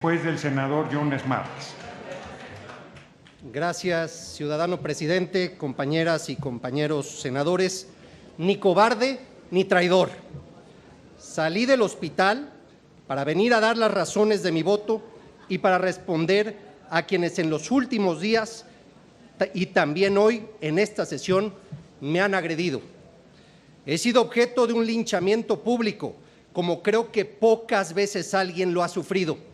Después del senador Yunes Márquez. Gracias, ciudadano presidente, compañeras y compañeros senadores. Ni cobarde ni traidor. Salí del hospital para venir a dar las razones de mi voto y para responder a quienes en los últimos días y también hoy en esta sesión me han agredido. He sido objeto de un linchamiento público, como creo que pocas veces alguien lo ha sufrido,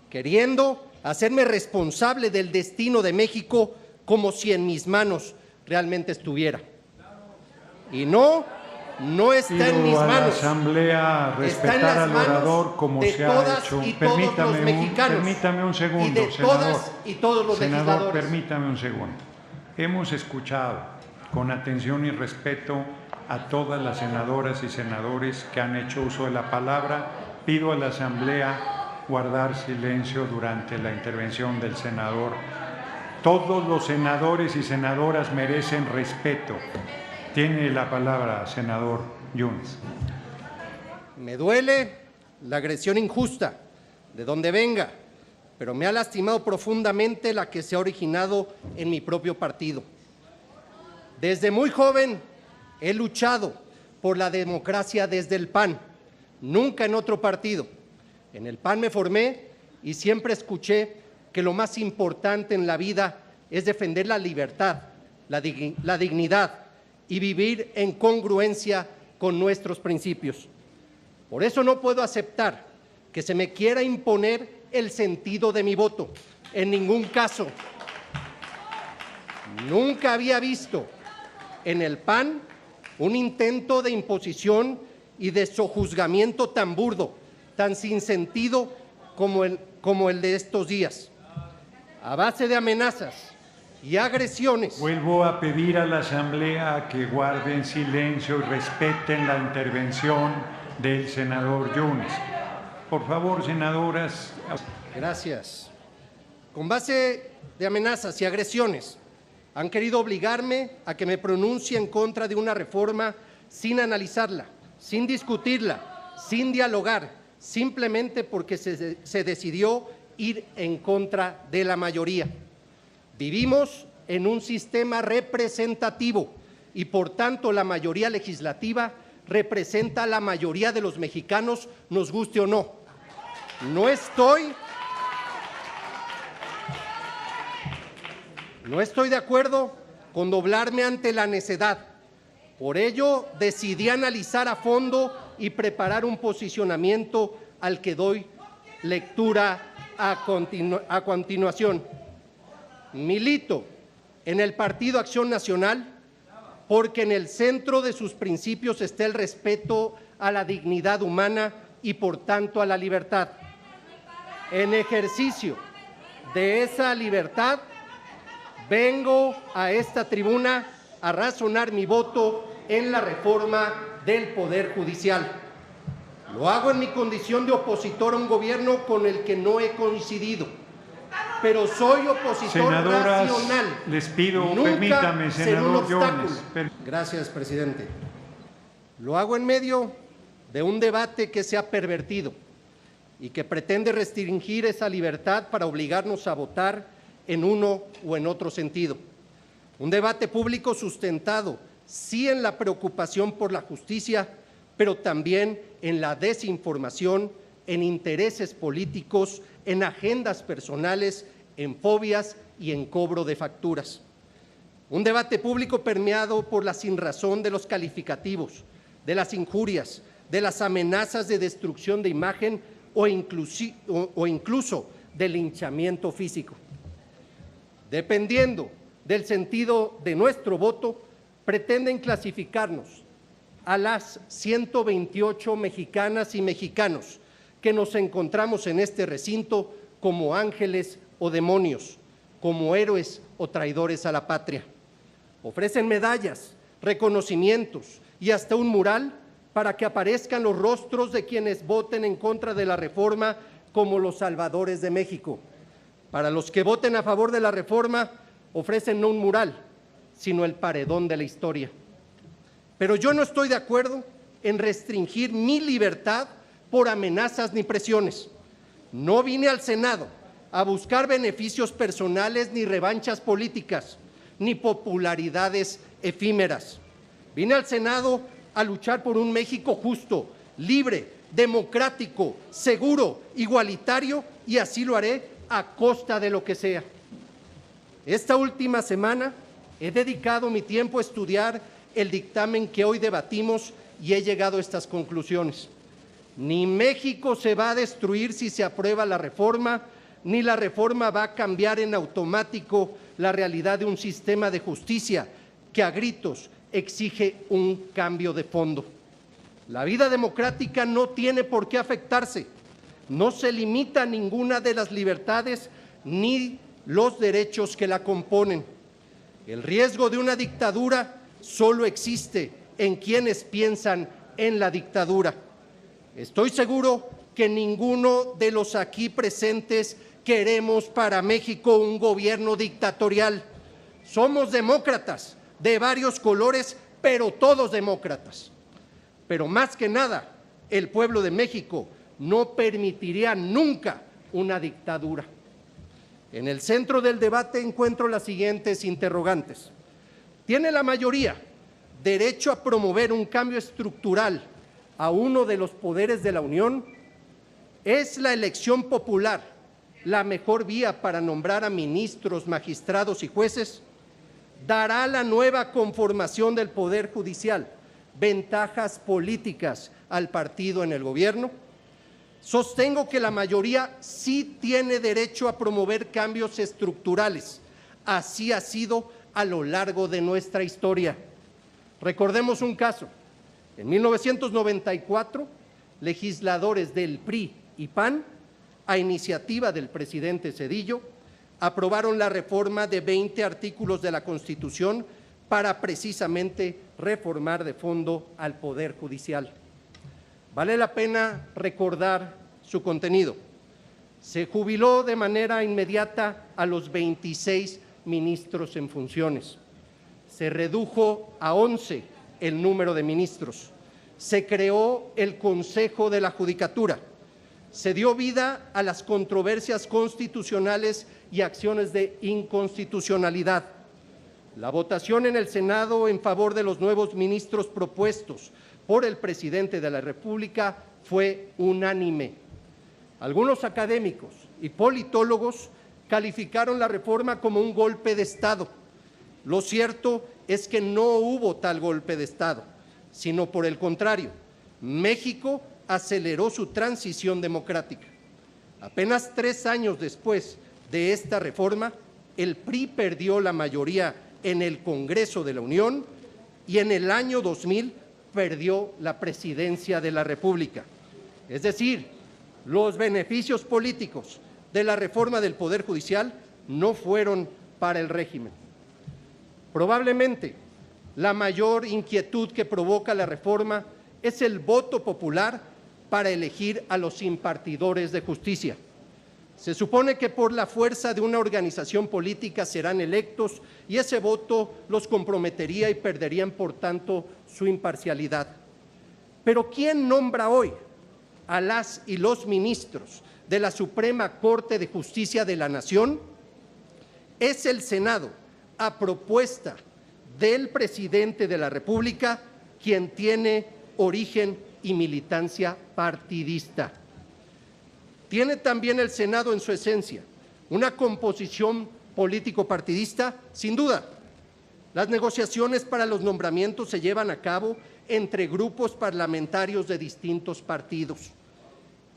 queriendo hacerme responsable del destino de México como si en mis manos realmente estuviera. Y no está en mis manos. La Asamblea respetar al orador como se ha hecho. Permítame un segundo, y de senador. Todas y todos los senador, legisladores. Permítame un segundo. Hemos escuchado con atención y respeto a todas las senadoras y senadores que han hecho uso de la palabra. Pido a la Asamblea guardar silencio durante la intervención del senador. Todos los senadores y senadoras merecen respeto. Tiene la palabra, senador Yunes. Me duele la agresión injusta, de donde venga, pero me ha lastimado profundamente la que se ha originado en mi propio partido. Desde muy joven he luchado por la democracia desde el PAN, nunca en otro partido. En el PAN me formé y siempre escuché que lo más importante en la vida es defender la libertad, la dignidad y vivir en congruencia con nuestros principios. Por eso no puedo aceptar que se me quiera imponer el sentido de mi voto. En ningún caso. Nunca había visto en el PAN un intento de imposición y de sojuzgamiento tan burdo, tan sin sentido como el de estos días. A base de amenazas y agresiones. Vuelvo a pedir a la Asamblea que guarden silencio y respeten la intervención del senador Yunes. Por favor, senadoras. Gracias. Con base de amenazas y agresiones, han querido obligarme a que me pronuncie en contra de una reforma sin analizarla, sin discutirla, sin dialogar, simplemente porque se decidió ir en contra de la mayoría. Vivimos en un sistema representativo y por tanto la mayoría legislativa representa a la mayoría de los mexicanos, nos guste o no. No estoy de acuerdo con doblarme ante la necedad. Por ello decidí analizar a fondo y preparar un posicionamiento al que doy lectura a continuación. Milito en el Partido Acción Nacional porque en el centro de sus principios está el respeto a la dignidad humana y por tanto a la libertad. En ejercicio de esa libertad vengo a esta tribuna a razonar mi voto en la reforma del Poder Judicial. Lo hago en mi condición de opositor a un gobierno con el que no he coincidido, pero soy opositor Senadoras, racional. Les pido, Nunca permítame, senador Yunes. Gracias, presidente. Lo hago en medio de un debate que se ha pervertido y que pretende restringir esa libertad para obligarnos a votar en uno o en otro sentido. Un debate público sustentado, sí, en la preocupación por la justicia, pero también en la desinformación, en intereses políticos, en agendas personales, en fobias y en cobro de facturas. Un debate público permeado por la sinrazón de los calificativos, de las injurias, de las amenazas de destrucción de imagen o incluso del linchamiento físico. Dependiendo del sentido de nuestro voto, pretenden clasificarnos a las 128 mexicanas y mexicanos que nos encontramos en este recinto como ángeles o demonios, como héroes o traidores a la patria. Ofrecen medallas, reconocimientos y hasta un mural para que aparezcan los rostros de quienes voten en contra de la reforma como los salvadores de México. Para los que voten a favor de la reforma, ofrecen no un mural, sino el paredón de la historia. Pero yo no estoy de acuerdo en restringir mi libertad por amenazas ni presiones. No vine al Senado a buscar beneficios personales ni revanchas políticas, ni popularidades efímeras. Vine al Senado a luchar por un México justo, libre, democrático, seguro, igualitario, y así lo haré a costa de lo que sea. Esta última semana he dedicado mi tiempo a estudiar el dictamen que hoy debatimos y he llegado a estas conclusiones. Ni México se va a destruir si se aprueba la reforma, ni la reforma va a cambiar en automático la realidad de un sistema de justicia que a gritos exige un cambio de fondo. La vida democrática no tiene por qué afectarse, no se limita a ninguna de las libertades ni los derechos que la componen. El riesgo de una dictadura solo existe en quienes piensan en la dictadura. Estoy seguro que ninguno de los aquí presentes queremos para México un gobierno dictatorial. Somos demócratas de varios colores, pero todos demócratas. Pero más que nada, el pueblo de México no permitiría nunca una dictadura. En el centro del debate encuentro las siguientes interrogantes. ¿Tiene la mayoría derecho a promover un cambio estructural a uno de los poderes de la Unión? ¿Es la elección popular la mejor vía para nombrar a ministros, magistrados y jueces? ¿Dará la nueva conformación del Poder Judicial ventajas políticas al partido en el gobierno? Sostengo que la mayoría sí tiene derecho a promover cambios estructurales. Así ha sido a lo largo de nuestra historia. Recordemos un caso. En 1994, legisladores del PRI y PAN, a iniciativa del presidente Zedillo, aprobaron la reforma de 20 artículos de la Constitución para precisamente reformar de fondo al Poder Judicial. Vale la pena recordar su contenido. Se jubiló de manera inmediata a los 26 ministros en funciones. Se redujo a 11 el número de ministros. Se creó el Consejo de la Judicatura. Se dio vida a las controversias constitucionales y acciones de inconstitucionalidad. La votación en el Senado en favor de los nuevos ministros propuestos por el presidente de la República fue unánime. Algunos académicos y politólogos calificaron la reforma como un golpe de Estado. Lo cierto es que no hubo tal golpe de Estado, sino por el contrario, México aceleró su transición democrática. Apenas 3 años después de esta reforma, el PRI perdió la mayoría en el Congreso de la Unión y en el año 2000 perdió la presidencia de la República. Es decir, los beneficios políticos de la reforma del Poder Judicial no fueron para el régimen. Probablemente la mayor inquietud que provoca la reforma es el voto popular para elegir a los impartidores de justicia. Se supone que por la fuerza de una organización política serán electos y ese voto los comprometería y perderían, por tanto, su imparcialidad. Pero ¿quién nombra hoy a las y los ministros de la Suprema Corte de Justicia de la Nación? Es el Senado, a propuesta del presidente de la República, quien tiene origen y militancia partidista. ¿Tiene también el Senado en su esencia una composición político-partidista? Sin duda. Las negociaciones para los nombramientos se llevan a cabo entre grupos parlamentarios de distintos partidos.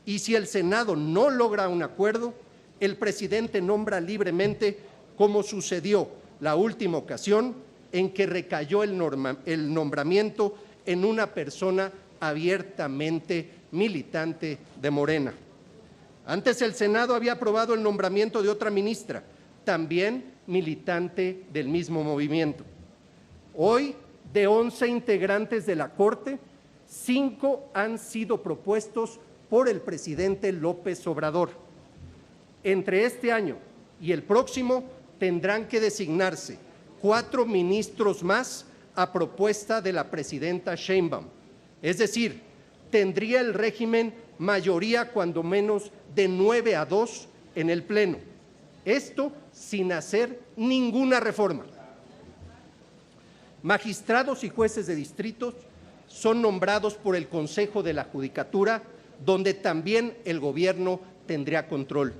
Y si el Senado no logra un acuerdo, el presidente nombra libremente, como sucedió la última ocasión en que recayó el nombramiento en una persona abiertamente militante de Morena. Antes el Senado había aprobado el nombramiento de otra ministra, también militante del mismo movimiento. Hoy, de 11 integrantes de la Corte, 5 han sido propuestos por el presidente López Obrador. Entre este año y el próximo tendrán que designarse 4 ministros más a propuesta de la presidenta Sheinbaum. Es decir, tendría el régimen mayoría cuando menos de 9 a 2 en el Pleno. Esto sin hacer ninguna reforma. Magistrados y jueces de distritos son nombrados por el Consejo de la Judicatura, donde también el gobierno tendría control.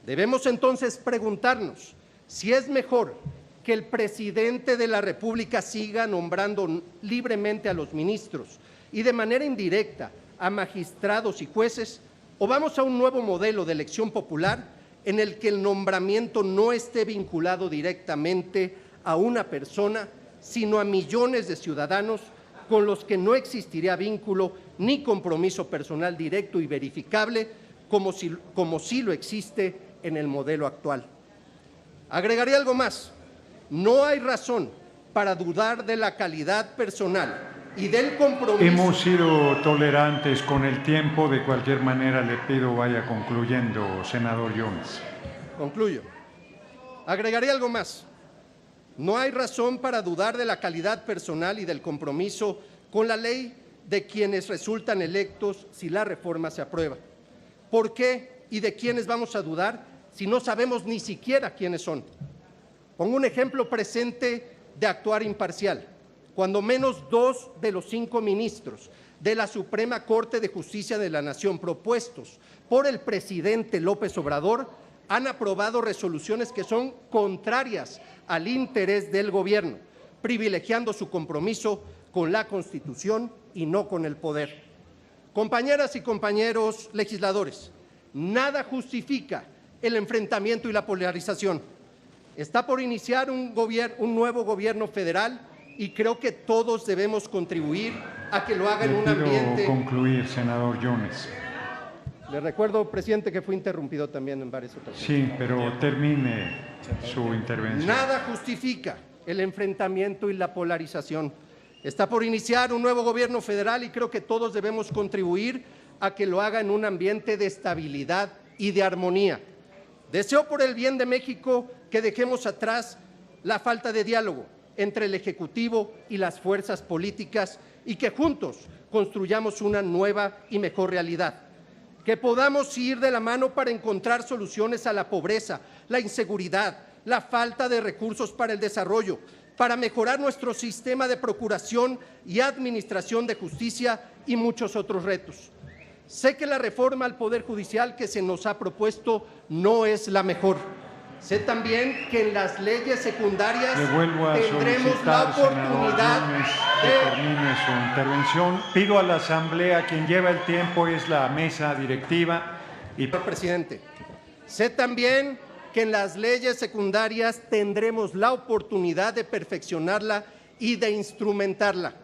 Debemos entonces preguntarnos si es mejor que el presidente de la República siga nombrando libremente a los ministros y de manera indirecta a magistrados y jueces, o vamos a un nuevo modelo de elección popular en el que el nombramiento no esté vinculado directamente a una persona, sino a millones de ciudadanos con los que no existiría vínculo ni compromiso personal directo y verificable, como sí lo existe en el modelo actual. Agregaría algo más. No hay razón para dudar de la calidad personal y del compromiso. Hemos sido tolerantes con el tiempo. De cualquier manera, le pido vaya concluyendo, senador Yunes. Concluyo. Agregaría algo más. No hay razón para dudar de la calidad personal y del compromiso con la ley de quienes resultan electos si la reforma se aprueba. ¿Por qué y de quiénes vamos a dudar si no sabemos ni siquiera quiénes son? Pongo un ejemplo presente de actuar imparcial. Cuando menos 2 de los 5 ministros de la Suprema Corte de Justicia de la Nación propuestos por el presidente López Obrador han aprobado resoluciones que son contrarias al interés del gobierno, privilegiando su compromiso con la Constitución y no con el poder. Compañeras y compañeros legisladores, nada justifica el enfrentamiento y la polarización. Está por iniciar un nuevo gobierno federal y creo que todos debemos contribuir a que lo haga en un ambiente. Concluir, senador Yunes. Le recuerdo, presidente, que fue interrumpido también en varias ocasiones. Sí, pero termine su intervención. Nada justifica el enfrentamiento y la polarización. Está por iniciar un nuevo gobierno federal y creo que todos debemos contribuir a que lo haga en un ambiente de estabilidad y de armonía. Deseo por el bien de México que dejemos atrás la falta de diálogo entre el Ejecutivo y las fuerzas políticas y que juntos construyamos una nueva y mejor realidad. Que podamos ir de la mano para encontrar soluciones a la pobreza, la inseguridad, la falta de recursos para el desarrollo, para mejorar nuestro sistema de procuración y administración de justicia y muchos otros retos. Sé que la reforma al Poder Judicial que se nos ha propuesto no es la mejor. Sé también que en las leyes secundarias tendremos la oportunidad de termine su intervención. Pido a la Asamblea, quien lleva el tiempo es la mesa directiva. Presidente, sé también que en las leyes secundarias tendremos la oportunidad de perfeccionarla y de instrumentarla.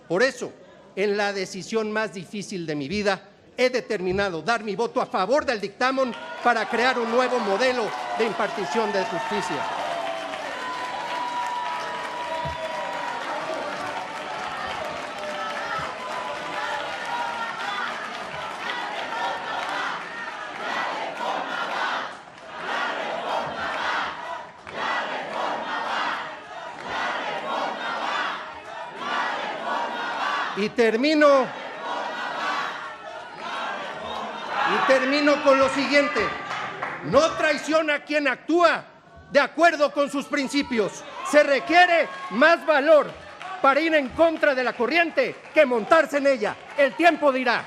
Por eso, en la decisión más difícil de mi vida, he determinado dar mi voto a favor del dictamen para crear un nuevo modelo de impartición de justicia. Y termino con lo siguiente. No traiciona a quien actúa de acuerdo con sus principios. Se requiere más valor para ir en contra de la corriente que montarse en ella. El tiempo dirá.